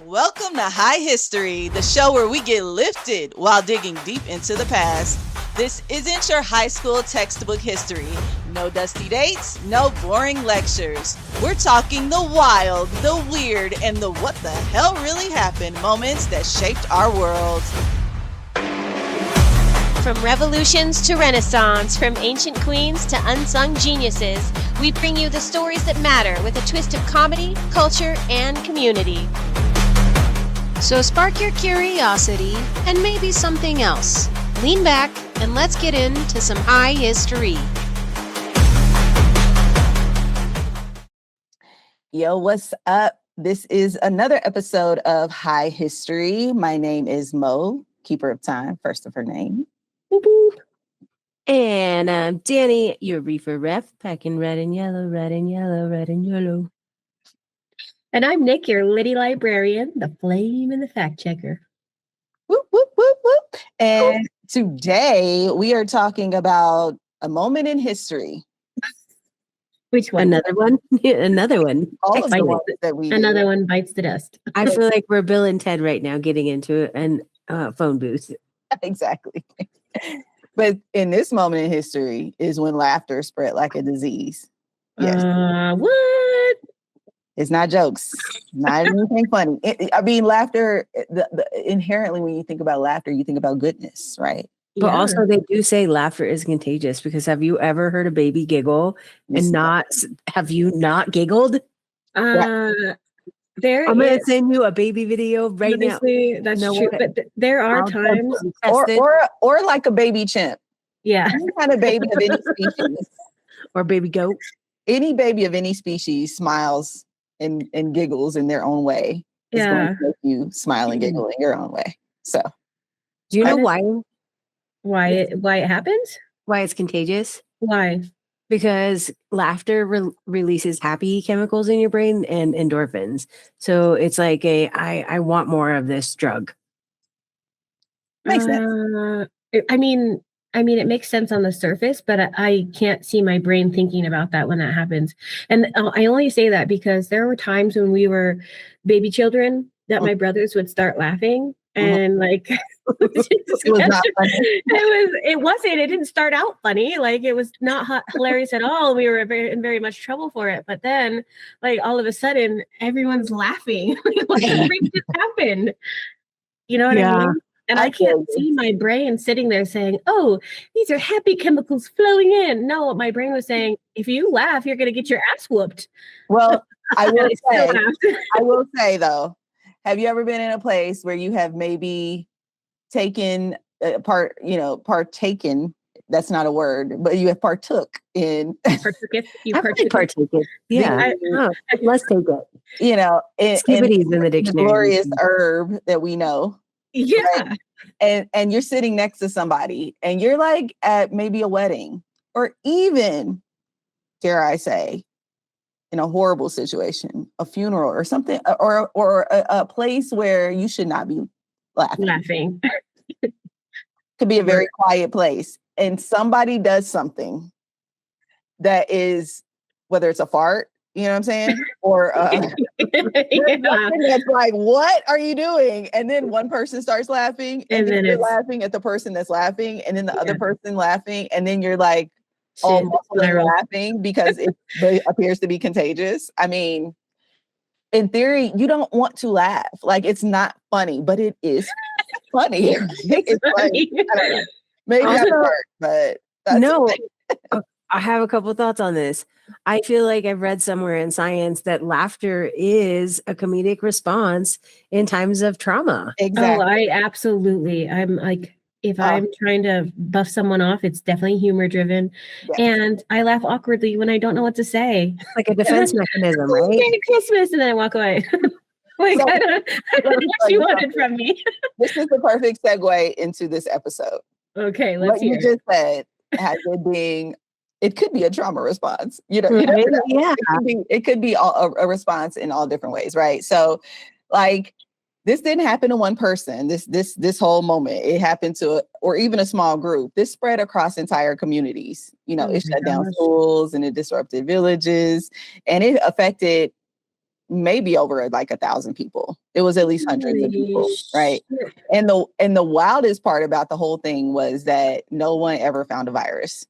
Welcome to High History, the show where we get lifted while digging deep into the past. This isn't your high school textbook history. No dusty dates, no boring lectures. We're talking the wild, the weird, and the what the hell really happened moments that shaped our world. From revolutions to renaissance, from ancient queens to unsung geniuses, we bring you the stories that matter with a twist of comedy, culture, and community. So spark your curiosity and maybe something else. Lean back and let's get into some high history. Yo, what's up? This is another episode of High History. My name is Mo, keeper of time, first of her name. Boop, boop. And I'm Danny, your reefer ref, packing red and yellow, red and yellow, red and yellow. And I'm Nick, your Liddy librarian, the flame and the fact checker. Whoop, whoop, whoop, whoop. And today we are talking about a moment in history. Which one? Another one? Another one. All of the ones that we Another did. one bites the dust. I feel like we're Bill and Ted right now getting into a phone booth. Exactly. But in this moment in history is when laughter spread like a disease. Yes. What? It's not jokes, not anything funny. Laughter, inherently, when you think about laughter, you think about goodness, right? But also they do say laughter is contagious, because have you ever heard a baby giggle and have you not giggled? There I'm going to send you a baby video right now. That's true. But there are times. Or like a baby chimp. Yeah. Any kind of baby of any species. Or baby goat. Any baby of any species smiles and giggles in their own way. It's going to make you smile and giggle in your own way. So, do you know why it happens? Why it's contagious? Why? Because laughter releases happy chemicals in your brain and endorphins. So it's like I want more of this drug. Makes sense. It makes sense on the surface, but I can't see my brain thinking about that when that happens. And I only say that because there were times when we were baby children that my brothers would start laughing. And like, it didn't start out funny. Like, it was not hilarious at all. We were in very much trouble for it. But then, like, all of a sudden, everyone's laughing. What just happened? You know what I mean? And I can't see my brain sitting there saying, oh, these are happy chemicals flowing in. No, my brain was saying, if you laugh, you're going to get your ass whooped. Well, I will say though, have you ever been in a place where you have maybe taken partaken? That's not a word, but you have partook in. Partaken. Yeah. Let's take it. Activities in the dictionary. Glorious herb that we know. Yeah. Right? And you're sitting next to somebody and you're like at maybe a wedding or even, dare I say, in a horrible situation, a funeral or something, or a place where you should not be laughing. Could be a very quiet place. And somebody does something that is, whether it's a fart, you know what I'm saying? Or that's like, what are you doing? And then one person starts laughing, and then you're laughing at the person that's laughing, and then the other person laughing, and then you're like almost laughing because it appears to be contagious. I mean, in theory, you don't want to laugh. Like, it's not funny, but it is funny. It's funny. I don't know. Maybe I'm hurt, but that's no. I have a couple of thoughts on this. I feel like I've read somewhere in science that laughter is a comedic response in times of trauma. Exactly. I'm like, if I'm trying to buff someone off, it's definitely humor driven. Yes. And I laugh awkwardly when I don't know what to say. Like a defense mechanism, right? Merry Christmas, and then I walk away. Like, I don't know what you wanted from me. This is the perfect segue into this episode. Okay, let's hear what you just said has it being. It could be a trauma response, you know. Yeah. It could be a response in all different ways, right? So, like, this didn't happen to one person. This whole moment, it happened to, or even a small group. This spread across entire communities. You know, it shut down schools and it disrupted villages, and it affected maybe over like 1,000 people It was at least hundreds of people, Holy right? shit. And the wildest part about the whole thing was that no one ever found a virus.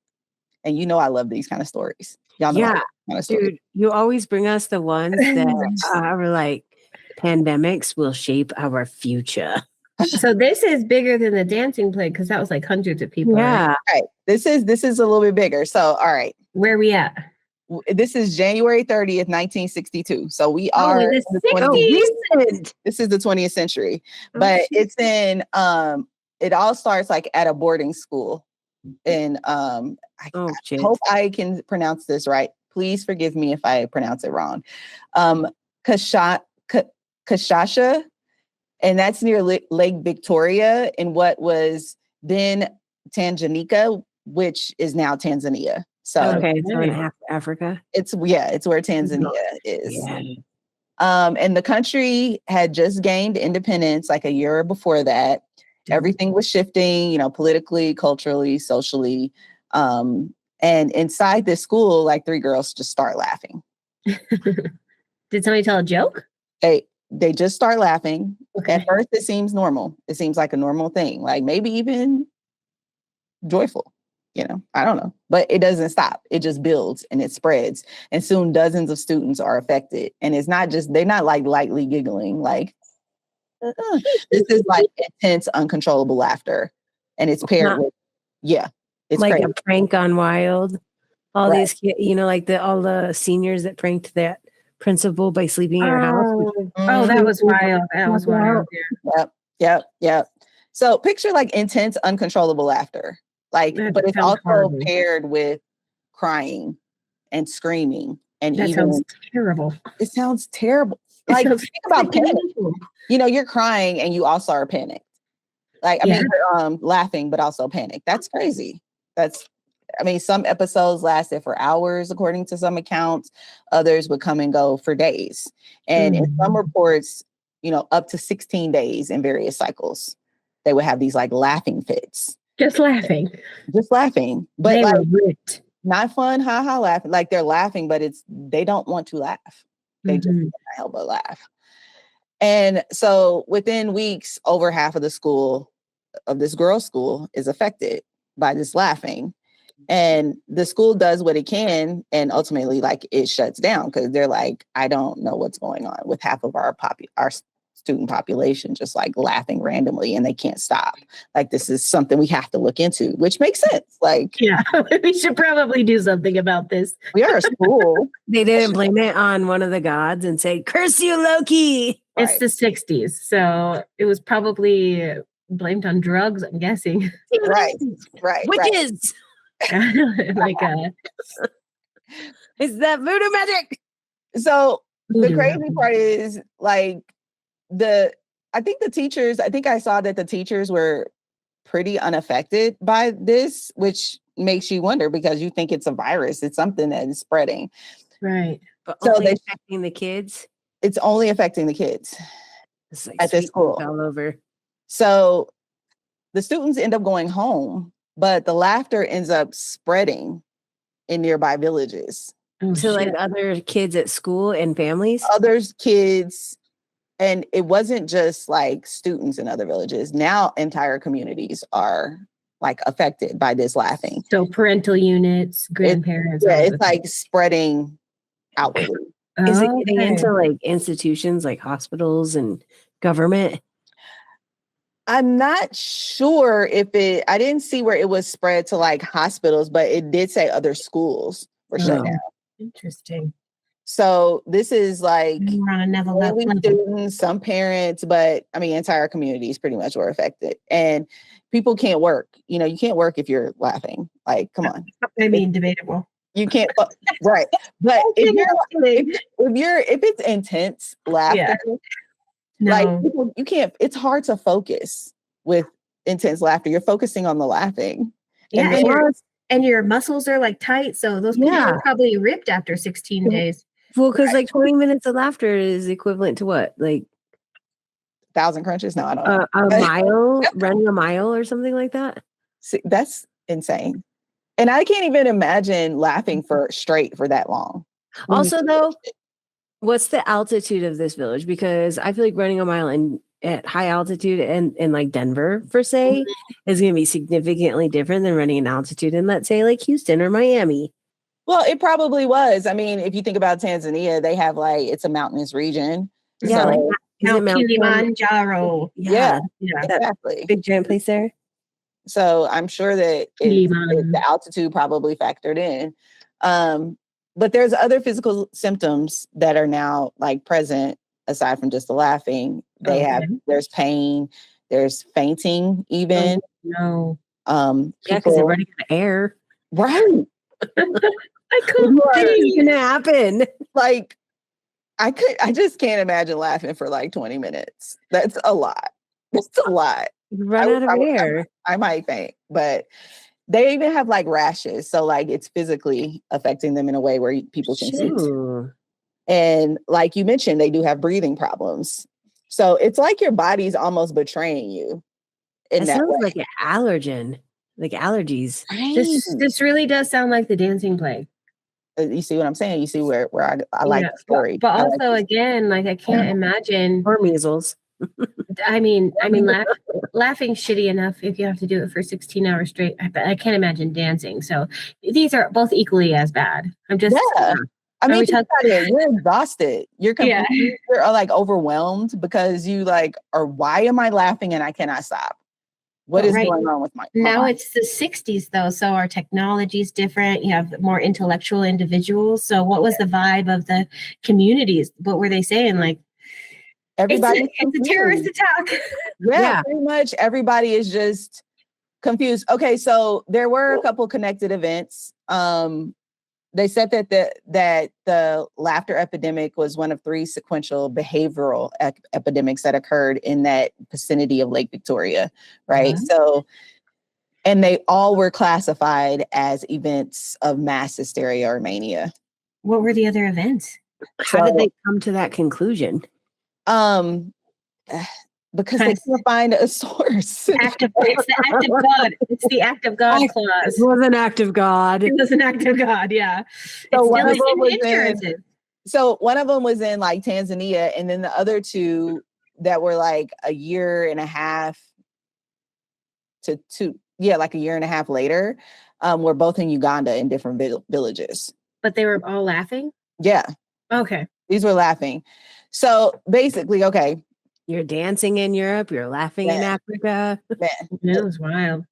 And you know I love these kind of stories. Y'all know I love Yeah, these kind of stories. dude, you always bring us the ones that are like pandemics will shape our future. So this is bigger than the dancing plague because that was like hundreds of people. Right? Yeah. All right. This is a little bit bigger. So, all right. Where we at? This is January 30th, 1962. So we Oh, are in in the the 20th 60s? Recent. This is the 20th century. Oh, But shit. it's in it all starts like at a boarding school in I Oh, shit. hope I can pronounce this right. Please forgive me if I pronounce it wrong. Kashasha, and that's near Lake Victoria in what was then Tanganyika, which is now Tanzania. So Okay, so in Africa. it's where Tanzania is. Yeah. And the country had just gained independence like a year before that. Everything was shifting, you know, politically, culturally, socially. And inside this school, like 3 girls just start laughing. Did somebody tell a joke? They just start laughing. Okay. At first, it seems normal. It seems like a normal thing, like maybe even joyful. You know, I don't know, but it doesn't stop. It just builds and it spreads. And soon dozens of students are affected. And it's not just, they're not like lightly giggling, like, this is like intense, uncontrollable laughter. And it's paired with, it's like crazy. a prank on Wild. All Right. these kids, you know, like all the seniors that pranked that principal by sleeping in her house. Oh, that was wild. That was wild. Yeah. Yep. So picture like intense, uncontrollable laughter. Like, That but it's sounds also horrible. paired with crying and screaming. And That even sounds terrible. it sounds terrible. It Like sounds think about freaking panic. awful. You know, you're crying and you also are panicked. Like, I Yeah. mean, you're laughing, but also panicked. That's crazy. Some episodes lasted for hours, according to some accounts. Others would come and go for days. And in some reports, you know, up to 16 days in various cycles, they would have these like laughing fits. Just laughing. But They like were ripped. not fun, haha, laughing. Like they're laughing, but they don't want to laugh. They just can't help but laugh. And so within weeks, over half of the school, of this girls' school, is affected by this laughing. And the school does what it can, and ultimately, like, it shuts down because they're like, I don't know what's going on with half of our student population just like laughing randomly, and they can't stop. Like, this is something we have to look into, which makes sense. Like, Yeah, we should probably do something about this. we are a school. They didn't blame it on one of the gods and say, "Curse you, Loki." It's the 60s, so it was probably blamed on drugs, I'm guessing. Right. Witches. Like Is that voodoo magic? So the Voodoo crazy magic. part is like I think I saw that the teachers were pretty unaffected by this, which makes you wonder because you think it's a virus. It's something that is spreading. Right. But So only affecting the kids. It's only affecting the kids It's like at this school. all over. So the students end up going home, but the laughter ends up spreading in nearby villages. Oh, To like shit. other kids at school and families. Others, kids, and it wasn't just like students in other villages. Now entire communities are like affected by this laughing. So parental units, grandparents. all It's this. like spreading outwardly. Is it getting Okay. into like institutions like hospitals and government? I'm not sure I didn't see where it was spread to like hospitals, but it did say other schools were shut down. Interesting. So this is like We're on another only level. students, some parents, but I mean, entire communities pretty much were affected. And people can't work. You know, you can't work if you're laughing. Like, come on. I mean, debatable. You can't, right. But if it's intense laughter, No. like you can't, it's hard to focus with intense laughter. You're focusing on the laughing. Yeah, And and your muscles are like tight, so those people are probably ripped after 16 days. Well, because like 20 minutes of laughter is equivalent to what? Like 1,000 crunches? No, I don't know. a mile, running a mile or something like that. See, that's insane. And I can't even imagine laughing for that long. Also, though, What's the altitude of this village? Because I feel like running a mile at high altitude in like Denver, per se, is going to be significantly different than running an altitude in, let's say, like Houston or Miami. Well, it probably was. I mean, if you think about Tanzania, they have like, it's a mountainous region. Yeah, So, like, is it Mount Kilimanjaro. yeah, Yeah. exactly. big giant place there. So I'm sure that the altitude probably factored in. But there's other physical symptoms that are now like present aside from just the laughing. There's pain, there's fainting even. No. Yeah, because they're running out of air. Right. I couldn't It's gonna happen. Like I just can't imagine laughing for like 20 minutes. That's a lot. It's a lot. Run out of air. I might faint, but they even have like rashes. So like it's physically affecting them in a way where people can see. And like you mentioned, they do have breathing problems. So it's like your body's almost betraying you. It sounds like an allergen, like allergies. This really does sound like the dancing plague. You see what I'm saying? You see where I like the story. But also, again, like I can't imagine. Or measles. I mean, laughing shitty enough if you have to do it for 16 hours straight. I can't imagine dancing. So these are both equally as bad. I'm just. Yeah. I mean, you're exhausted. You're like overwhelmed because you like, or why am I laughing and I cannot stop? What is going on with my now mind? It's the 60s though, so our technology is different. You have more intellectual individuals. So what was the vibe of the communities? What were they saying? Like, everybody, it's a terrorist attack. Yeah, pretty much everybody is just confused. Okay, so there were a couple connected events. They said that the laughter epidemic was one of 3 sequential behavioral epidemics that occurred in that vicinity of Lake Victoria, right? So, and they all were classified as events of mass hysteria or mania. What were the other events? How did they come to that conclusion? Because they couldn't find a source. It's the act of God. It's the act of God clause. It was an act of God. It was an act of God, yeah. So one of them was in like Tanzania, and then the other 2 that were like a year and a half like a year and a half later, were both in Uganda in different villages. But they were all laughing? Yeah. Okay. These were laughing. So basically, okay. You're dancing in Europe, you're laughing in Africa. It was wild.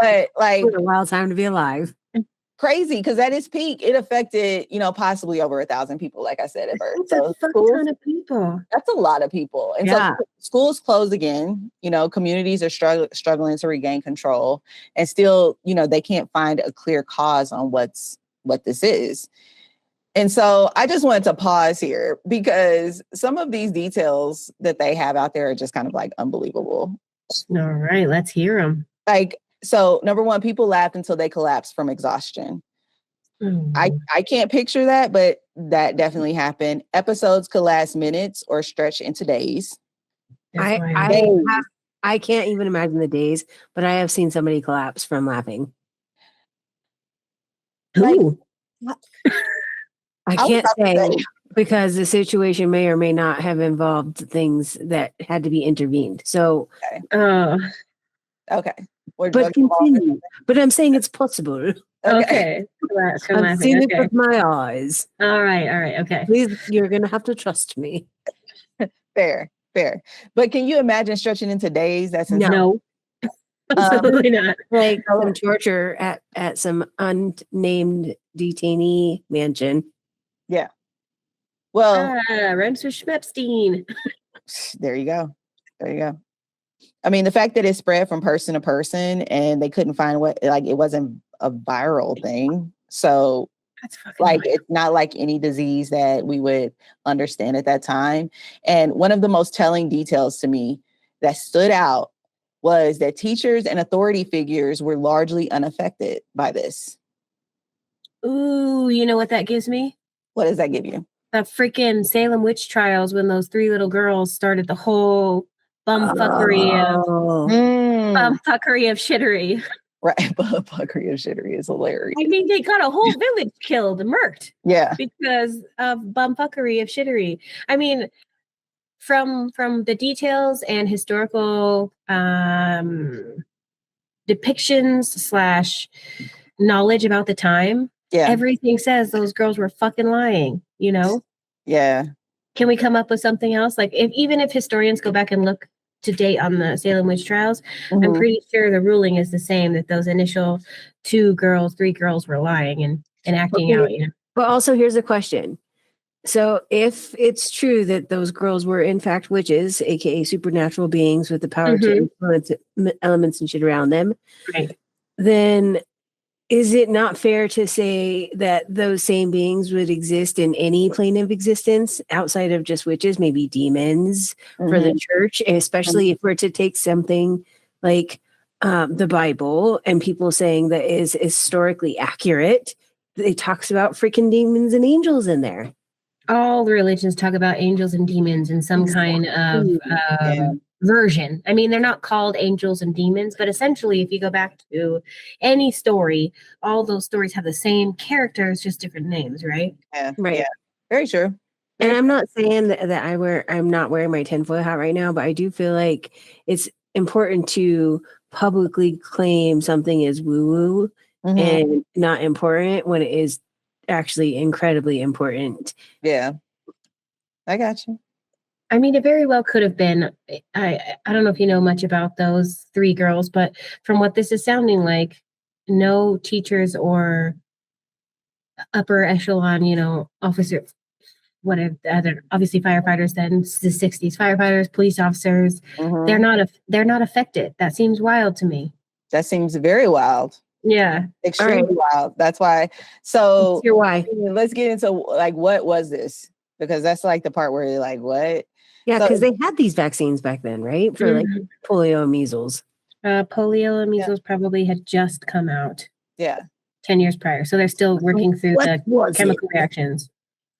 But like, what a wild time to be alive. Crazy, because at its peak, it affected, possibly over 1,000 people, like I said at birth. That's a ton of people. That's a lot of people. And so schools closed again. Communities are struggling to regain control. And still, they can't find a clear cause on what this is. And so I just wanted to pause here because some of these details that they have out there are just kind of like unbelievable. All right, let's hear them. Like, so number 1, people laughed until they collapsed from exhaustion. I can't picture that, but that definitely happened. Episodes could last minutes or stretch into days. I can't even imagine the days, but I have seen somebody collapse from laughing. Who? I can't say because the situation may or may not have involved things that had to be intervened. So, okay. But continue. But I'm saying it's possible. Okay. I've seen it with my eyes. All right. Okay. Please, you're going to have to trust me. Fair. But can you imagine stretching into days? That's no. Absolutely not. Like some torture at some unnamed detainee mansion. Yeah. Well, rhymes with Schmepstein. There you go. I mean, the fact that it spread from person to person and they couldn't find it wasn't a viral thing. So it's not like any disease that we would understand at that time. And one of the most telling details to me that stood out was that teachers and authority figures were largely unaffected by this. Ooh, you know what that gives me? What does that give you? The freaking Salem witch trials when those 3 little girls started the whole bumfuckery of shittery. Right. Bumfuckery and shittery is hilarious. I mean, they got a whole village killed, murked, Yeah. because of bumfuckery of shittery. I mean, from the details and historical depictions slash knowledge about the time, Yeah. everything says those girls were fucking lying, you know? Yeah. Can we come up with something else? Like, even if historians go back and look to date on the Salem witch trials, I'm Mhm. pretty sure the ruling is the same, that those initial 3 girls were lying and acting Okay. out, you know? But also, here's a question. So, if it's true that those girls were in fact witches, aka supernatural beings with the power to influence elements and shit around them, Right. then is it not fair to say that those same beings would exist in any plane of existence outside of just witches, maybe demons for the church, especially if we're to take something like the Bible and people saying that is historically accurate? It talks about freaking demons and angels in there. All the religions talk about angels and demons in some kind of Yeah. version. I mean, they're not called angels and demons, but essentially, if you go back to any story, all those stories have the same characters, just different names, right? Yeah. Right. Yeah. Very true. And I'm not saying that I'm not wearing my tinfoil hat right now, but I do feel like it's important to publicly claim something is woo-woo Mhm. and not important when it is actually incredibly important. Yeah. I got you. I mean, it very well could have been. I don't know if you know much about those 3 girls, but from what this is sounding like, no teachers or upper echelon, you know, officer, whatever, other, obviously firefighters, then the 60s, firefighters, police officers, Mhm. they're not affected. That seems wild to me. That seems very wild. Yeah. Extremely wild. That's why. So Here's why. let's get into like, what was this? Because that's like the part where you're like, what? Yeah, So- because they had these vaccines back then, right? For like polio and measles. Polio and measles probably had just come out Yeah. 10 years prior. So they're still working through What the was chemical it? reactions.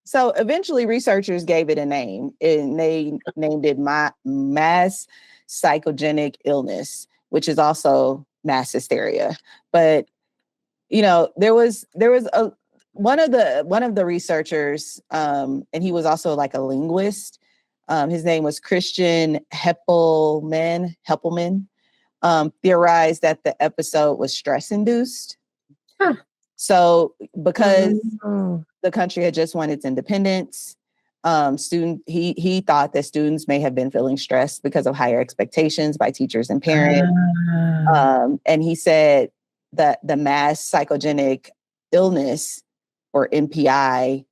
So eventually researchers gave it a name, and they named it mass psychogenic illness, which is also mass hysteria. But you know, there was a one of the researchers, and he was also like a linguist. His name was Christian Heppelman, theorized that the episode was stress induced. Huh. So because Oh. the country had just won its independence, he thought that students may have been feeling stressed because of higher expectations by teachers and parents. And he said that the mass psychogenic illness, or MPI,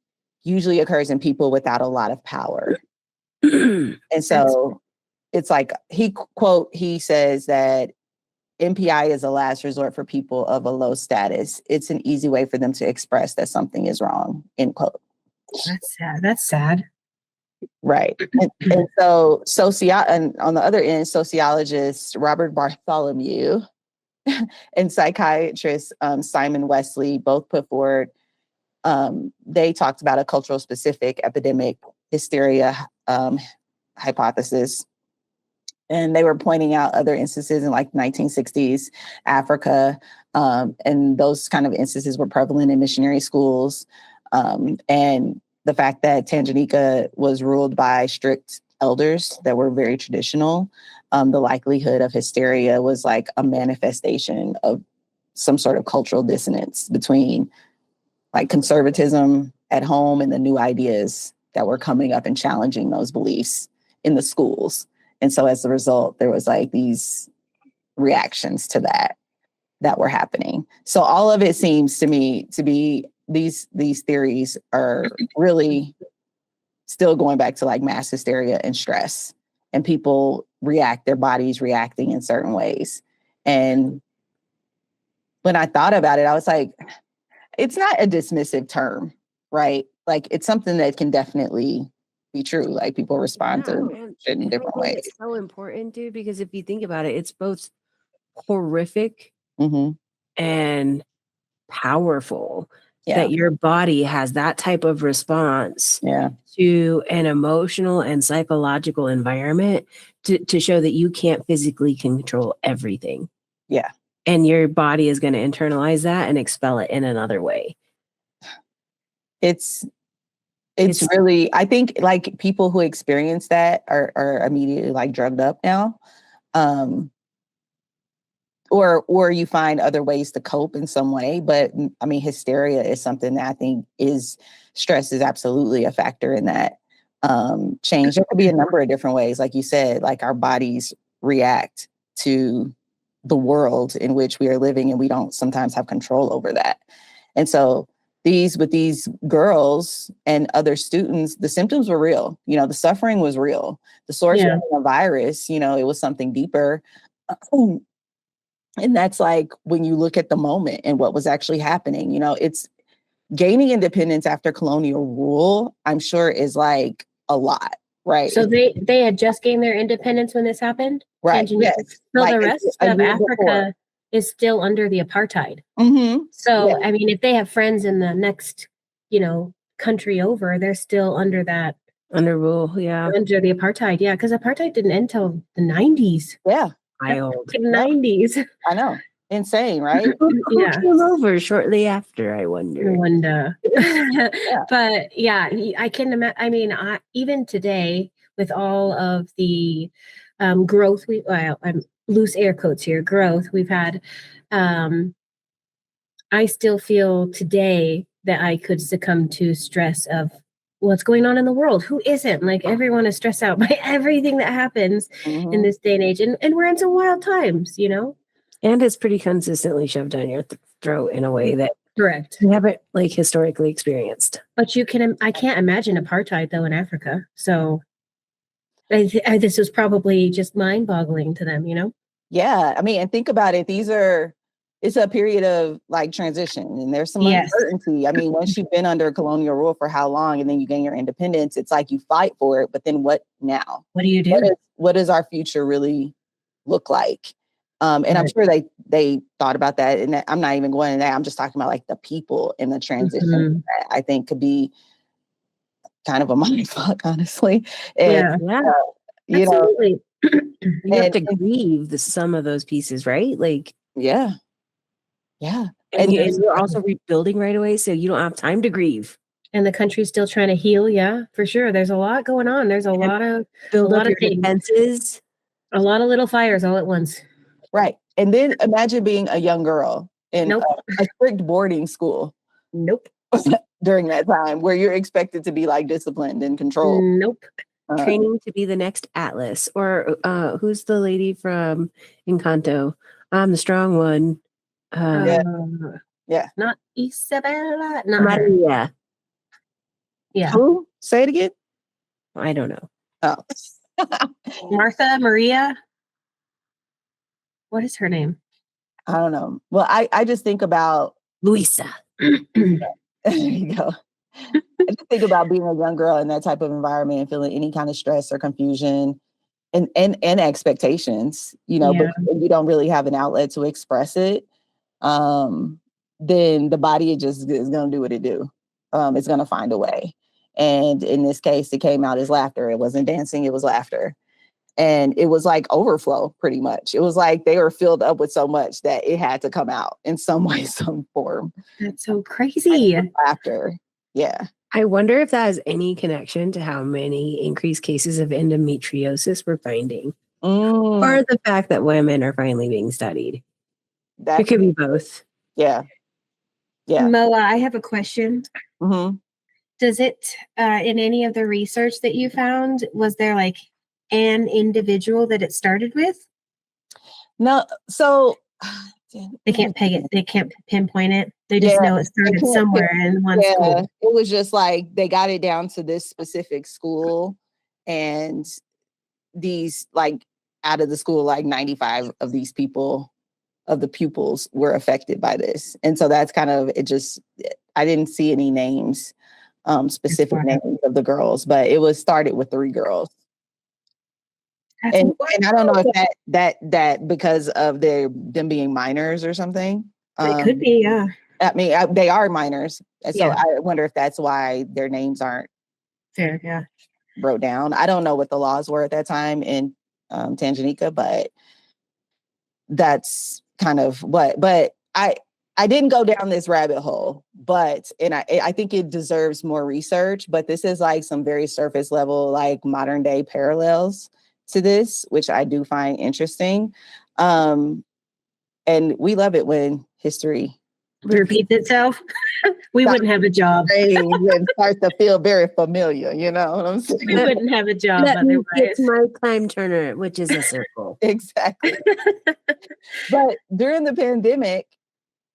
usually occurs in people without a lot of power. And so it's like, he says that MPI is a last resort for people of a low status. It's an easy way for them to express that something is wrong, end quote. That's sad. That's sad. Right. And so and on the other end, sociologist Robert Bartholomew and psychiatrist Simon Wesley both put forward, they talked about a cultural specific epidemic hysteria hypothesis. And they were pointing out other instances in like 1960s Africa, and those kind of instances were prevalent in missionary schools. And the fact that Tanganyika was ruled by strict elders that were very traditional, the likelihood of hysteria was like a manifestation of some sort of cultural dissonance between like conservatism at home and the new ideas that were coming up and challenging those beliefs in the schools. And so as a result, there was like these reactions to that were happening. So all of it seems to me to be these theories are really still going back to like mass hysteria and stress, and people their bodies reacting in certain ways. And when I thought about it, I was like, it's not a dismissive term, right? Like it's something that can definitely be true. Like people respond to shit in different ways. It's so important, dude, because if you think about it, it's both horrific and powerful that your body has that type of response to an emotional and psychological environment to show that you can't physically control everything. Yeah. and your body is going to internalize that and expel it in another way. It's really, I think like people who experience that are immediately like drugged up now. Or you find other ways to cope in some way. But I mean, hysteria is something that I think stress is absolutely a factor in that change. There could be a number of different ways, like you said, like our bodies react to the world in which we are living, and we don't sometimes have control over that. And so with these girls and other students, the symptoms were real. The suffering was real. The source wasn't a virus. It was something deeper. And that's like when you look at the moment and what was actually happening, it's gaining independence after colonial rule, I'm sure is like a lot, right? So they had just gained their independence when this happened? Right. Yes. So like the rest of Africa is still under the apartheid. Mm-hmm. So, I mean, if they have friends in the next, country over, they're still under that. Under rule, yeah. Under the apartheid, yeah. Because apartheid didn't end until the 90s. Yeah. 90s. I know. Insane, right? Who came over shortly after, I wonder. But yeah, I can imagine. I mean, even today, with all of the growth, I'm loose air quotes here, growth we've had, I still feel today that I could succumb to stress of what's going on in the world. Who isn't? Like, everyone is stressed out by everything that happens in this day and age. And we're in some wild times, And it's pretty consistently shoved down your throat in a way that correct you haven't like historically experienced. But I can't imagine apartheid though in Africa. So this was probably just mind-boggling to them, Yeah. I mean, and think about it. It's a period of like transition, and there's some uncertainty. I mean, once you've been under colonial rule for how long, and then you gain your independence, it's like you fight for it, but then what now? What do you do? What does our future really look like? And I'm sure they thought about that. And I'm not even going into that. I'm just talking about like the people in the transition that I think could be kind of a mind fuck, honestly. And, absolutely. You have to grieve some of those pieces, right? Like, yeah. And you're also rebuilding right away, so you don't have time to grieve. And the country's still trying to heal. Yeah, for sure. There's a lot going on. There's a lot of defenses. A lot of little fires all at once. Right. And then imagine being a young girl in a strict boarding school. Nope. During that time where you're expected to be like disciplined and controlled. Nope. Training to be the next Atlas, or who's the lady from Encanto? I'm the strong one. Not Isabella. Not Maria. Her. Yeah. Who? Say it again. I don't know. Oh. Martha, Maria. What is her name? I don't know. Well, I just think about Luisa. There you go. I just think about being a young girl in that type of environment and feeling any kind of stress or confusion and expectations, but you don't really have an outlet to express it. Then the body is going to do what it do. It's going to find a way. And in this case, it came out as laughter. It wasn't dancing. It was laughter. And it was like overflow, pretty much. It was like they were filled up with so much that it had to come out in some way, some form. That's so crazy. Laughter. Yeah. I wonder if that has any connection to how many increased cases of endometriosis we're finding. Or the fact that women are finally being studied. It could be both. Yeah. Moa, I have a question. Mm-hmm. Does it, in any of the research that you found, was there like an individual that it started with? No. So they can't peg it. They can't pinpoint it. They just know it started somewhere in one school. It was just like they got it down to this specific school, and these like out of the school, like 95 of these people, of the pupils, were affected by this. And so that's kind of I didn't see any names, specific names of the girls, but it was started with 3 girls. And I don't know if that because of them being minors or something. It could be, yeah. I mean, they are minors, and so I wonder if that's why their names aren't wrote down. I don't know what the laws were at that time in Tanganyika, but that's kind of what, but I didn't go down this rabbit hole, but, and I think it deserves more research, but this is like some very surface level, like modern day parallels to this, which I do find interesting. And we love it when history Repeats itself. We wouldn't have a job. and starts to feel very familiar, you know what I'm saying? We wouldn't have a job Let me get otherwise. my time turner, which is a circle. Exactly. But during the pandemic,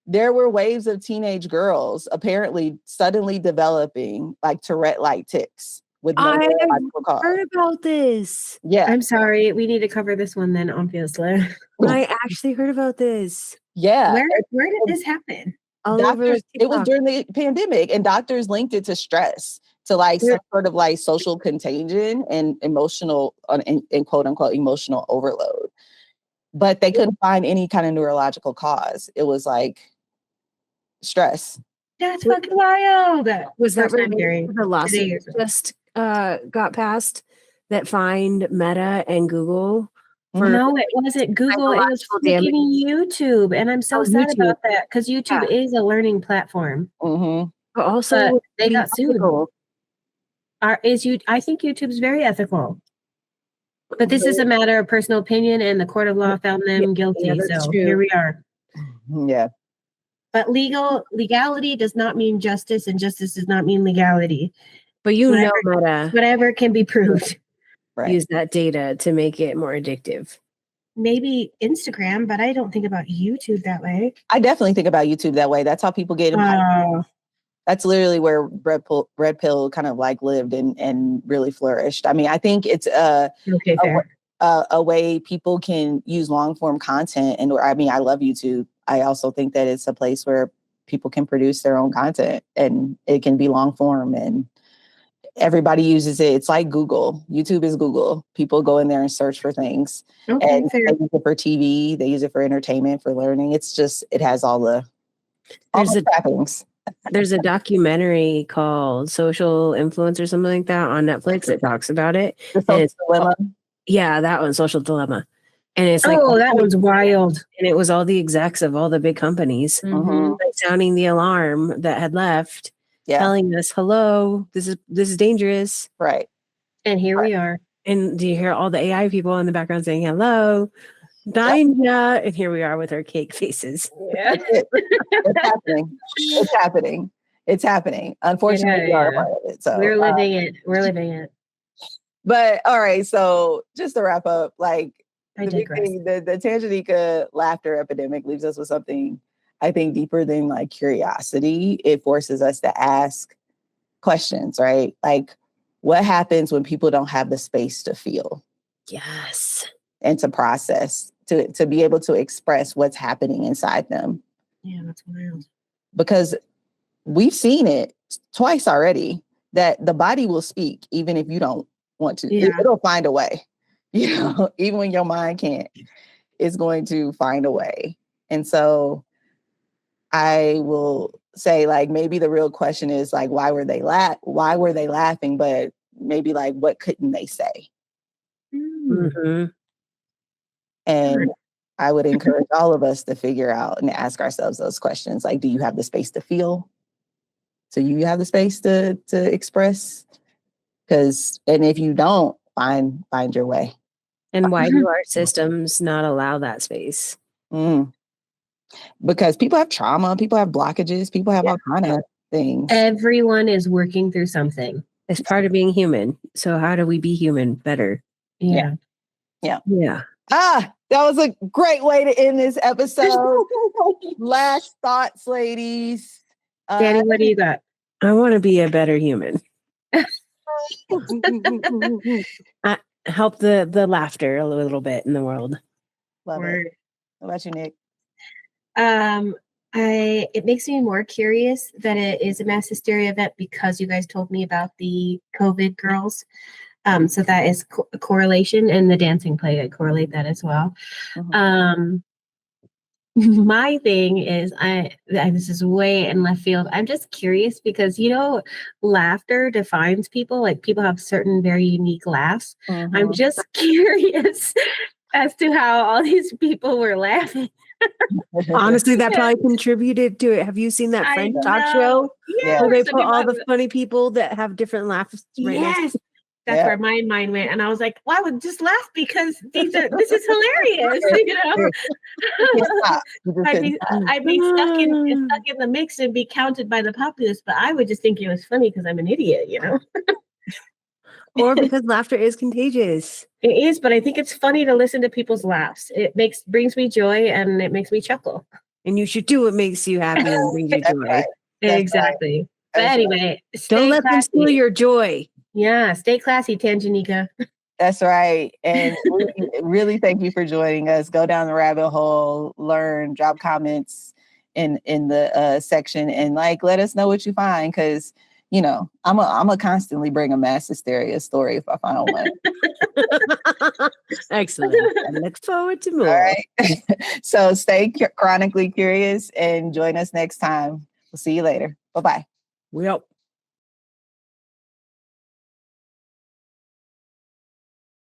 there were waves of teenage girls apparently suddenly developing like Tourette-like tics with no I neurological cause. heard about this. Yeah, I'm sorry. We need to cover this one then, obviously. I actually heard about this. yeah. Where did this happen? All over Doctors, it was TikTok. during the pandemic, and doctors linked it to stress, to like some sort of like social contagion and emotional and quote unquote emotional overload. But they couldn't find any kind of neurological cause. It was like stress. That's fucking wild. Was that First time related hearing to the lawsuit today. that just got passed that fined Meta and Google? For No, it wasn't Google. It was psychological damage? freaking YouTube. And I'm so Oh, sad YouTube. about that because YouTube is a learning platform. Mm-hmm. But also, But they being got sued. ethical. I think YouTube's very ethical. But this is a matter of personal opinion, and the court of law found them guilty. yeah, that's So true. here we are. Yeah. But legality does not mean justice, and justice does not mean legality. But you Whatever- know, Meta Whatever can be proved. Right. use that data to make it more addictive. Maybe Instagram, but I don't think about YouTube that way. I definitely think about YouTube that way. That's how people get in. Oh, That's literally where Red Pill kind of like lived and really flourished. I mean, I think it's okay, fair. a way people can use long form content. And I mean, I love YouTube. I also think that it's a place where people can produce their own content and it can be long form and everybody uses it. It's like Google. YouTube is Google. People go in there and search for things. Okay, And fair. they use it for TV. They use it for entertainment, for learning. It's just, it has all the trappings. There's a documentary called Social Influence or something like that on Netflix that talks about it. The And it's- social dilemma. Yeah, that one, Social Dilemma. And it's like, Oh, that one's wild. and it was all the execs of all the big companies Mhm. like, sounding the alarm that had left, Yeah, telling us, "Hello, this is dangerous." right. And here we are. And do you hear all the AI people in the background saying, "Hello, Dinja," and here we are with our cake faces. Yeah. It's happening. It's happening. It's happening. Unfortunately, we are a Yeah. part of it. So We're living it. We're living it. but all right. So just to wrap up, like I the big digress. thing, the Tanganyika laughter epidemic leaves us with something I think deeper than like curiosity. It forces us to ask questions, right? Like, what happens when people don't have the space to feel Yes. and to process, to be able to express what's happening inside them? Yeah, that's wild. Because we've seen it twice already that the body will speak even if you don't want to. Yeah. It'll find a way. You know, even when your mind can't, it's going to find a way. And so I will say, like, maybe the real question is like, why were they laughing? But maybe like, what couldn't they say? Mm-hmm. And I would encourage all of us to figure out and ask ourselves those questions. Like, do you have the space to feel? So you have the space to express? And if you don't, find your way. And why do our systems not allow that space? Because people have trauma, people have blockages, people have all kind of things. Everyone is working through something. It's part of being human. So how do we be human better? Yeah. Yeah. That was a great way to end this episode. Last thoughts, ladies. Danny, what do you got? I want to be a better human. Help the laughter a little bit in the world. Love it. What about you, Nick? It makes me more curious that it is a mass hysteria event because you guys told me about the COVID girls. So that is a correlation, and the dancing play, I correlate that as well. My thing is, this is way in left field. I'm just curious because, laughter defines people. Like, people have certain very unique laughs. I'm just curious as to how all these people were laughing. Honestly, that probably contributed to it. Have you seen that I French talk know. show Yeah, where they some put people all have the funny people that have different laughs right next yes. to That's Yeah. where my mind went. And I was like, well, I would just laugh because this is hilarious. You know? Can't stop. You just couldn't stop. I'd be stuck in the mix and be counted by the populace, but I would just think it was funny because I'm an idiot, you know? or because laughter is contagious. It is, but I think it's funny to listen to people's laughs. It brings me joy and it makes me chuckle. And you should do what makes you happy and brings you That's joy. right. That's Exactly. right. But That's anyway, Don't stay let them steal classy. your joy. Yeah, stay classy, Tanganyika. That's right. And we really thank you for joining us. Go down the rabbit hole, learn, drop comments in the section, and like let us know what you find, because you know I'm a constantly bring a mass hysteria story if I find one. Excellent. I look forward to more. All right. So stay chronically curious and join us next time. We'll see you later. Bye-bye. Well.